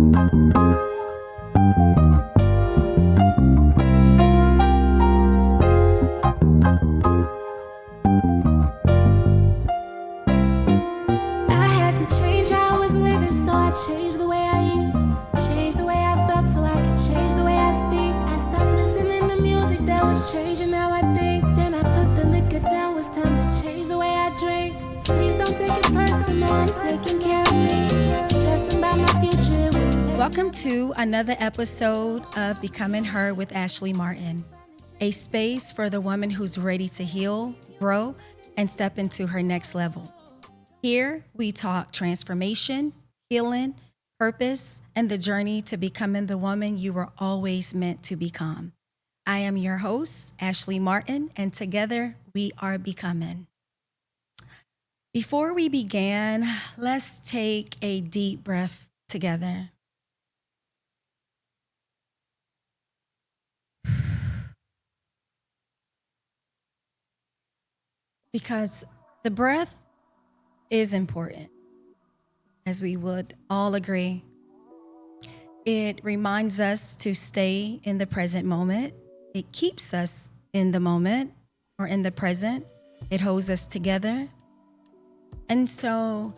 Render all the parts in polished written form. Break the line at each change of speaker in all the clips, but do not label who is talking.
I had to change how I was living, so I changed the way I eat, changed the way I felt, so I could change the way I speak. I stopped listening to music that was changing how I think. Then I put the liquor down, was time to change the way I drink. Please don't take it personal, I'm taking care of me. Stressing about my future, it was
Welcome to another episode of Becoming Her with Ashley Martin, a space for the woman who's ready to heal, grow, and step into her next level. Here, we talk transformation, healing, purpose, and the journey to becoming the woman you were always meant to become. I am your host, Ashley Martin, and together we are becoming. Before we begin, let's take a deep breath together. Because the breath is important, as we would all agree. It reminds us to stay in the present moment. It keeps us in the moment or in the present. It holds us together. And so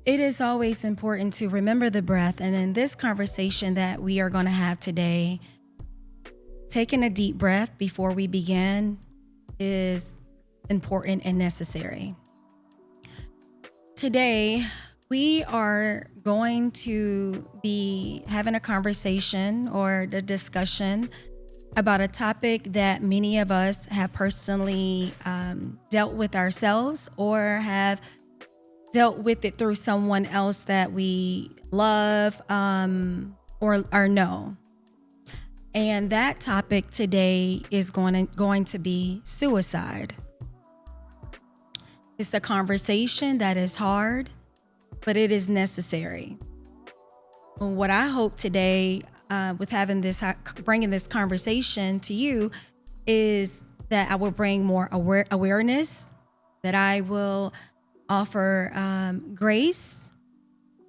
it is always important to remember the breath. And in this conversation that we are going to have today, taking a deep breath before we begin is important and necessary. Today, we are going to be having a conversation or the discussion about a topic that many of us have personally dealt with ourselves or have dealt with it through someone else that we love or know. And that topic today is going to be suicide. It's a conversation that is hard, but it is necessary. What I hope today with bringing this conversation to you is that I will bring more awareness, that I will offer grace,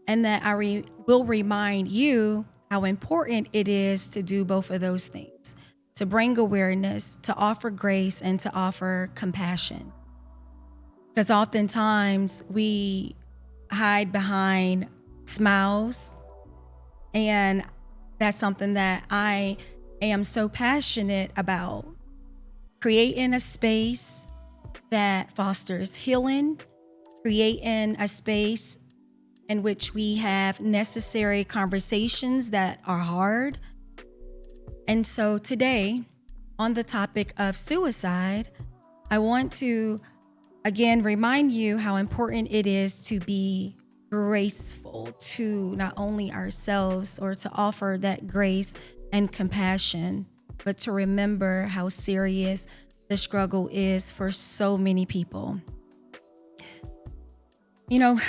and that I will remind you how important it is to do both of those things, to bring awareness, to offer grace, and to offer compassion. Because oftentimes we hide behind smiles, and that's something that I am so passionate about, creating a space that fosters healing, creating a space in which we have necessary conversations that are hard. And so today, on the topic of suicide, I want to again remind you how important it is to be graceful to not only ourselves or to offer that grace and compassion, but to remember how serious the struggle is for so many people. You know,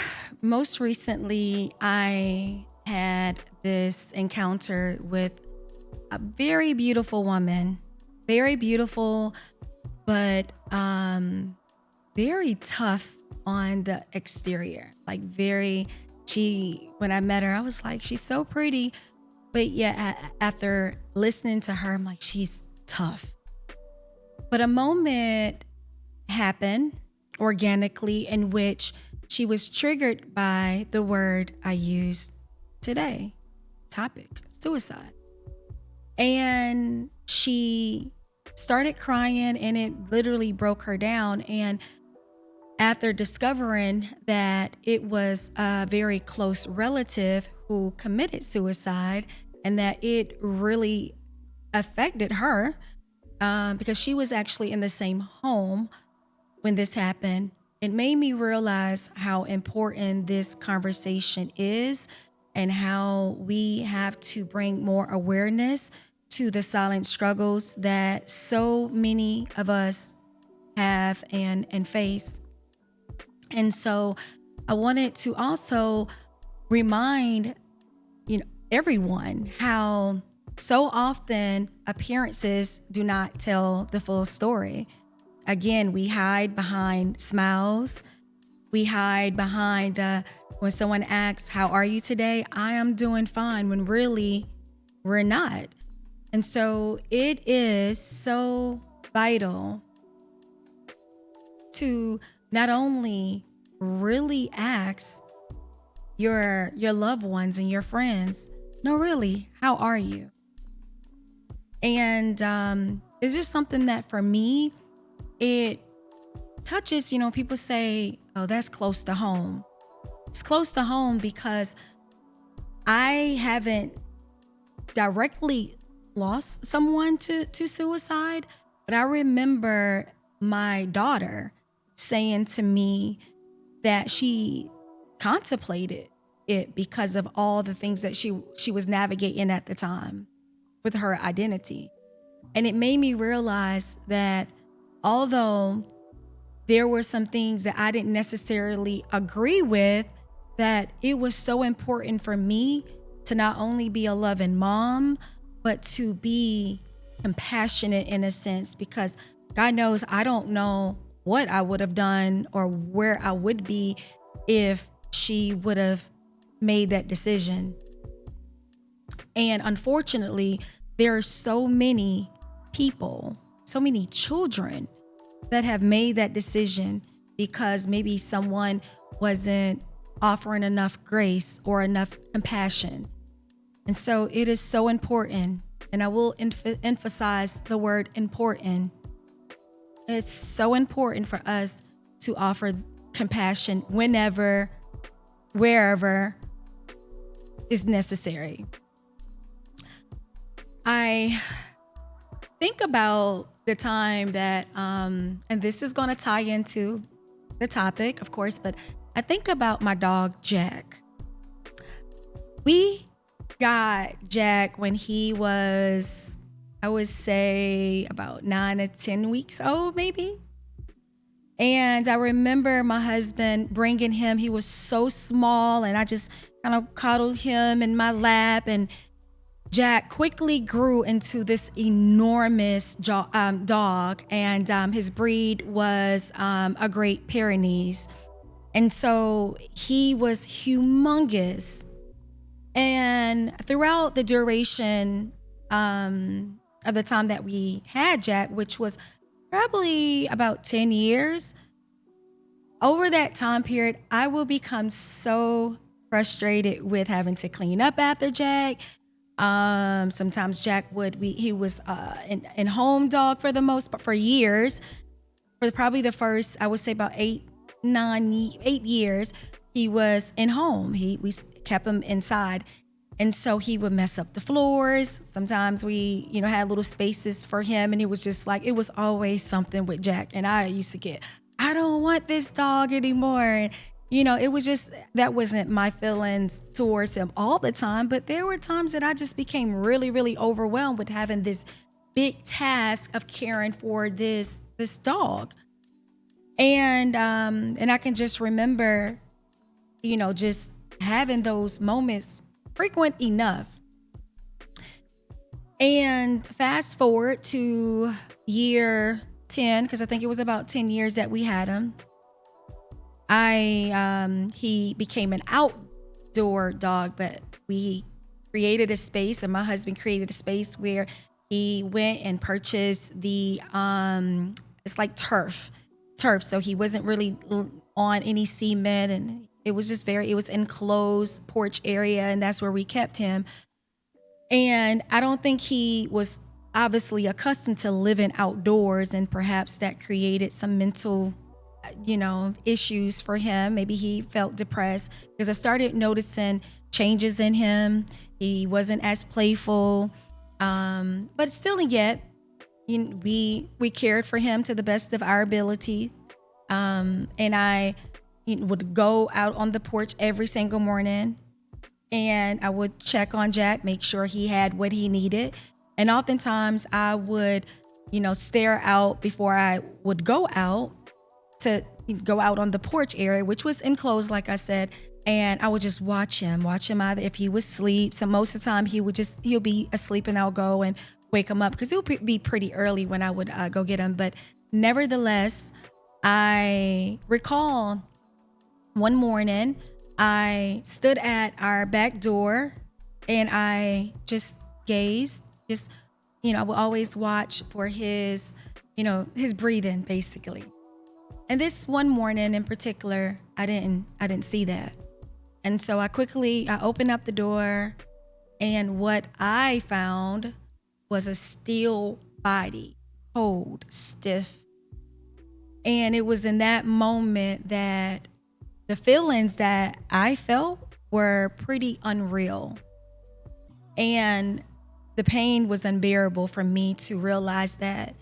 most recently, I had this encounter with a very beautiful woman, very beautiful, but very tough on the exterior. When I met her, I was like, she's so pretty. But yeah, after listening to her, I'm like, she's tough. But a moment happened organically in which she was triggered by the word I used today, topic, suicide. And she started crying, and it literally broke her down. And after discovering that it was a very close relative who committed suicide and that it really affected her because she was actually in the same home when this happened, it made me realize how important this conversation is and how we have to bring more awareness to the silent struggles that so many of us have and face. And so I wanted to also remind, everyone how so often appearances do not tell the full story. Again, we hide behind smiles We hide behind when someone asks, "How are you today?" "I am doing fine," when really we're not. And so it is so vital to not only really ask your loved ones and your friends, no, really, how are you? And it's just something that for me, it touches, people say, oh, that's close to home. It's close to home because I haven't directly lost someone to suicide, but I remember my daughter saying to me that she contemplated it because of all the things that she was navigating at the time with her identity. And it made me realize that although there were some things that I didn't necessarily agree with, that it was so important for me to not only be a loving mom, but to be compassionate in a sense, because God knows I don't know what I would have done or where I would be if she would have made that decision. And unfortunately, there are so many people, so many children that have made that decision because maybe someone wasn't offering enough grace or enough compassion. And so it is so important, and I will emphasize the word important. It's so important for us to offer compassion whenever, wherever is necessary. I think about the time that, and this is going to tie into the topic, of course, but I think about my dog, Jack. We got Jack when he was, I would say, about 9 to 10 weeks old, maybe. And I remember my husband bringing him. He was so small, and I just kind of cuddled him in my lap. And Jack quickly grew into this enormous dog, and his breed was a Great Pyrenees. And so he was humongous. And throughout the duration of the time that we had Jack, which was probably about 10 years, over that time period, I will become so frustrated with having to clean up after Jack. Sometimes Jack he was in home dog for the most, but for years, for probably the first, I would say about 8 years, he was in home. We kept him inside. And so he would mess up the floors. Sometimes we, had little spaces for him, and it was just like, it was always something with Jack. And I used to get, I don't want this dog anymore. And, it was just, that wasn't my feelings towards him all the time. But there were times that I just became really, really overwhelmed with having this big task of caring for this dog. And I can just remember, just having those moments frequent enough. And fast forward to year 10, because I think it was about 10 years that we had him. He became an outdoor dog, but we created a space, and my husband created a space where he went and purchased the it's like turf. So he wasn't really on any cement, and it was just it was enclosed porch area, and that's where we kept him. And I don't think he was obviously accustomed to living outdoors, and perhaps that created some mental, issues for him. Maybe he felt depressed, because I started noticing changes in him. He wasn't as playful, but still and yet, we cared for him to the best of our ability. And I would go out on the porch every single morning, and I would check on Jack, make sure he had what he needed. And oftentimes I would, stare out before I would go out to go out on the porch area, which was enclosed, like I said. And I would just watch him either if he was asleep. So most of the time he'll be asleep, and I'll go and wake him up, because it would be pretty early when I would go get him. But nevertheless, I recall one morning, I stood at our back door and I just gazed, I would always watch for his, his breathing basically. And this one morning in particular, I didn't see that. And so I opened up the door, and what I found was a steel body, cold, stiff. And it was in that moment that the feelings that I felt were pretty unreal. And the pain was unbearable for me to realize that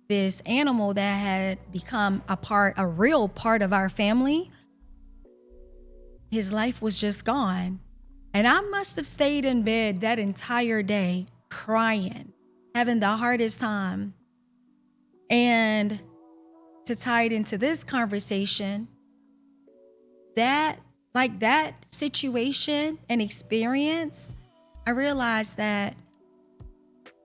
this animal that had become a real part of our family, his life was just gone. And I must have stayed in bed that entire day crying, having the hardest time. And to tie it into this conversation, that situation and experience, I realized that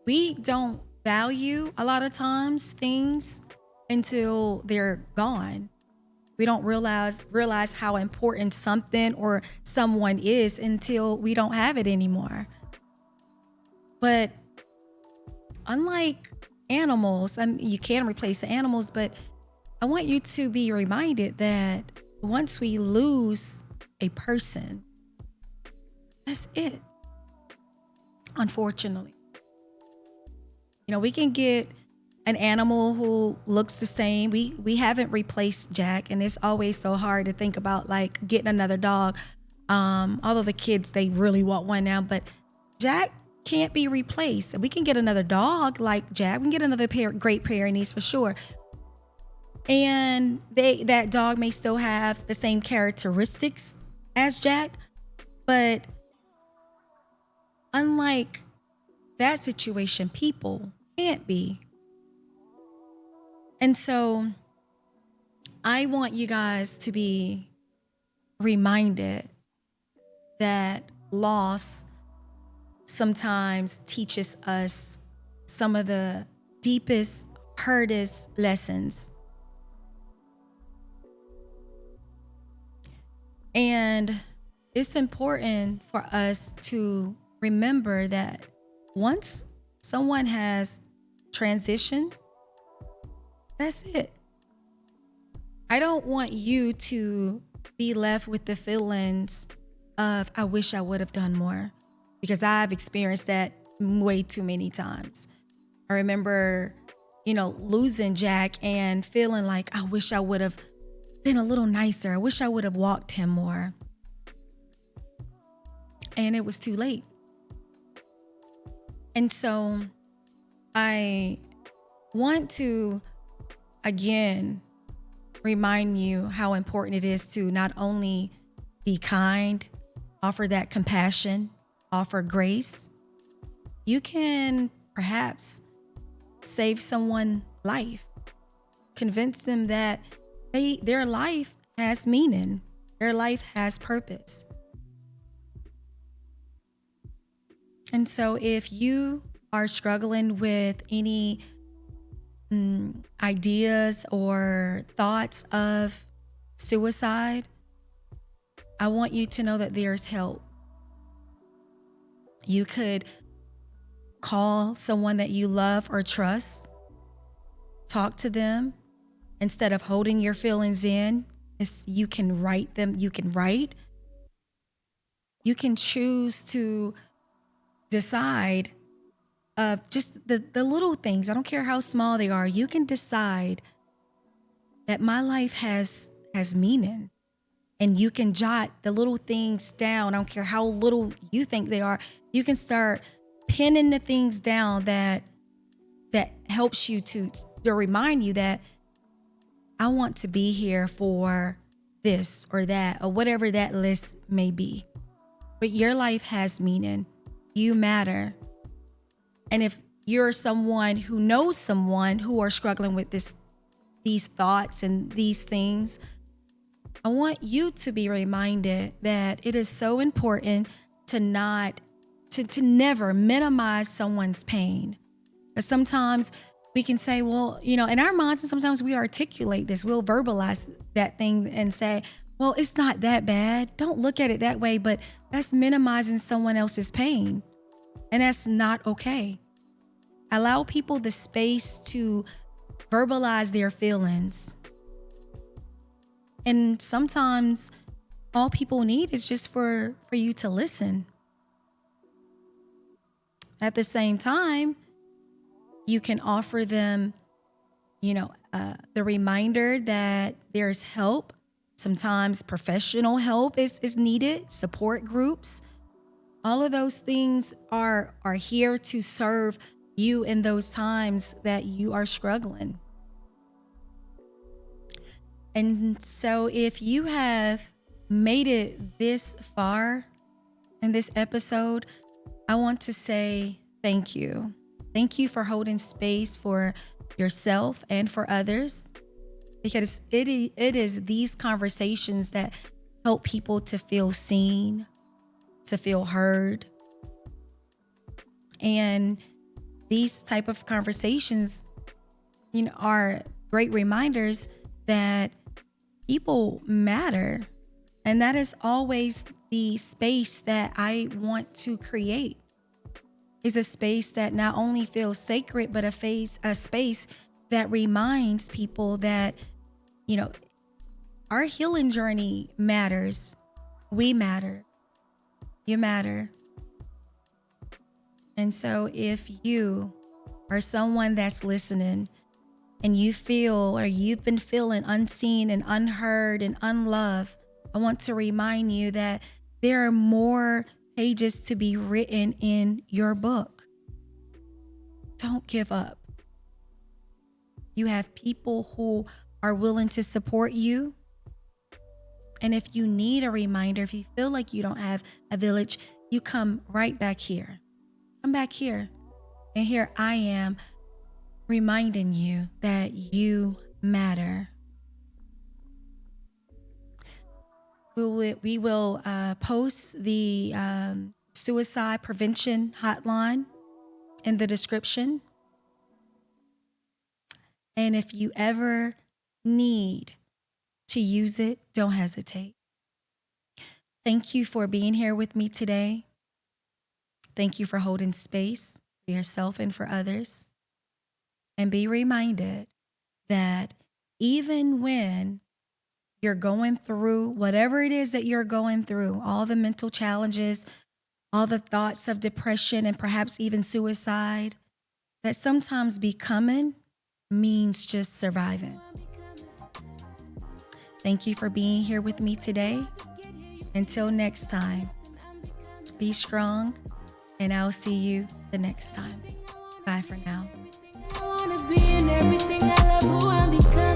we don't value a lot of times things until they're gone. We don't realize how important something or someone is until we don't have it anymore. But unlike animals, you can replace the animals, but I want you to be reminded that once we lose a person, that's it. Unfortunately. We can get an animal who looks the same. We haven't replaced Jack, and it's always so hard to think about like getting another dog. Although the kids, they really want one now, but Jack can't be replaced. We can get another dog like Jack. We can get another great Pyrenees for sure. And that dog may still have the same characteristics as Jack, but unlike that situation, people can't be. And so I want you guys to be reminded that loss sometimes teaches us some of the deepest, hardest lessons. And it's important for us to remember that once someone has transitioned, that's it. I don't want you to be left with the feelings of, I wish I would have done more, because I've experienced that way too many times. I remember, losing Jack and feeling like, I wish I would have been a little nicer. I wish I would have walked him more. And it was too late. And so I want to, again, remind you how important it is to not only be kind, offer that compassion, offer grace. You can perhaps save someone's life, convince them that their life has meaning, their life has purpose. And so if you are struggling with any ideas or thoughts of suicide, I want you to know that there's help. You could call someone that you love or trust, talk to them. Instead of holding your feelings in, you can write them. You can write. You can choose to decide just the little things. I don't care how small they are. You can decide that my life has meaning, and you can jot the little things down. I don't care how little you think they are. You can start pinning the things down that helps you to remind you that I want to be here for this or that, or whatever that list may be. But your life has meaning. You matter. And if you're someone who knows someone who are struggling with these thoughts and these things, I want you to be reminded that it is so important to never minimize someone's pain. Because sometimes we can say, well, in our minds, and sometimes we articulate this, we'll verbalize that thing and say, well, it's not that bad. Don't look at it that way, but that's minimizing someone else's pain. And that's not okay. Allow people the space to verbalize their feelings. And sometimes all people need is just for you to listen. At the same time, you can offer them, the reminder that there's help. Sometimes professional help is needed, support groups. All of those things are here to serve you in those times that you are struggling. And so if you have made it this far in this episode, I want to say thank you. Thank you for holding space for yourself and for others, because it is these conversations that help people to feel seen, to feel heard. And these type of conversations, are great reminders that people matter. And that is always the space that I want to create, is a space that not only feels sacred, but a space that reminds people that, our healing journey matters. We matter. You matter. And so if you are someone that's listening and you feel, or you've been feeling unseen and unheard and unloved, I want to remind you that there are more pages to be written in your book. Don't give up. You have people who are willing to support you. And if you need a reminder, if you feel like you don't have a village, you come right back here. Come back here. And here I am reminding you that you matter. We will post the suicide prevention hotline in the description. And if you ever need to use it, don't hesitate. Thank you for being here with me today. Thank you for holding space for yourself and for others. And be reminded that even when you're going through whatever it is that you're going through, all the mental challenges, all the thoughts of depression and perhaps even suicide, that sometimes becoming means just surviving. Thank you for being here with me today. Until next time, be strong, and I'll see you the next time. Bye for now.
I wanna be in everything I love, who I'm becoming.